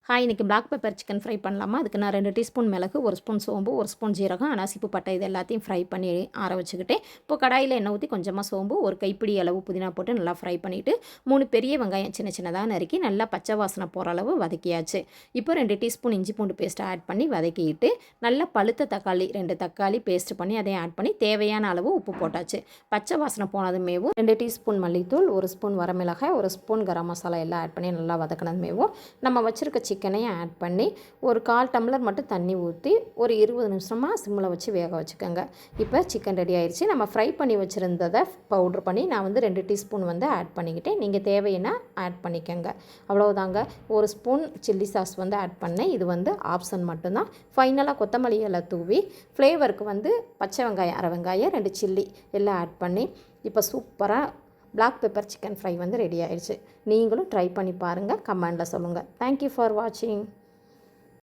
Hi, இன்றைக்கி black pepper chicken fry பண்ணலாமா? அதுக்கு நான் 2 டீஸ்பூன் மிளகு, 1 ஸ்பூன் சோம்பு, 1 ஸ்பூன் ஜீரகம், அனாசிப்பூ, பட்டை இது எல்லாத்தையும் ஃப்ரை பண்ணி ஆற வச்சுக்கிட்டேன். இப்போ கடாயில் எண்ணெய் ஊற்றி கொஞ்சமாக சோம்பு, ஒரு கைப்பிடி அளவு புதினா போட்டு நல்லா ஃப்ரை பண்ணிவிட்டு 3 பெரிய வெங்காயம் சின்ன சின்னதாக நறுக்கி நல்லா பச்சை வாசனை போகிற அளவு வதக்கியாச்சு. இப்போ 2 டீஸ்பூன் இஞ்சி பூண்டு பேஸ்ட்டை ஆட் பண்ணி வதக்கிட்டு நல்லா பழுத்த தக்காளி 2 தக்காளி பேஸ்ட் பண்ணி அதையும் ஆட் பண்ணி தேவையான அளவு உப்பு போட்டாச்சு. பச்சை வாசனை போனதுமேவும் 2 டீஸ்பூன் மல்லித்தூள், 1 ஸ்பூன் வரமிளகாய், 1 ஸ்பூன் கரம் மசாலா எல்லாம் ஆட் பண்ணி நல்லா வதக்கினதுமேவும் நம்ம வச்சுருக்க சிக்கனையும் ஆட் பண்ணி ஒரு 1/4 டம்ளர் மட்டும் தண்ணி ஊற்றி ஒரு 20 நிமிஷமாக சிம்மில் வச்சு வேக வச்சுக்கோங்க. இப்போ சிக்கன் ரெடி ஆயிடுச்சு. நம்ம ஃப்ரை பண்ணி வச்சுருந்ததை பவுட்ரு பண்ணி நான் 2 டீஸ்பூன் ஆட் பண்ணிக்கிட்டேன். நீங்கள் தேவைன்னா ஆட் பண்ணிக்கோங்க. அவ்வளோதாங்க. 1 ஸ்பூன் சில்லி சாஸ் ஆட் பண்ணேன். இது ஆப்ஷன் மட்டும்தான். ஃபைனலாக கொத்தமல்லி இலை தூவி ஃப்ளேவருக்கு பச்சை வெங்காயம், அரை வெங்காயம், 2 சில்லி எல்லாம் ஆட் பண்ணி இப்போ சூப்பராக black pepper chicken fry ready ஆயிடுச்சு. நீங்களும் ட்ரை பண்ணி பாருங்கள். கமெண்டில் சொல்லுங்கள். தேங்க்யூ ஃபார் வாட்சிங்.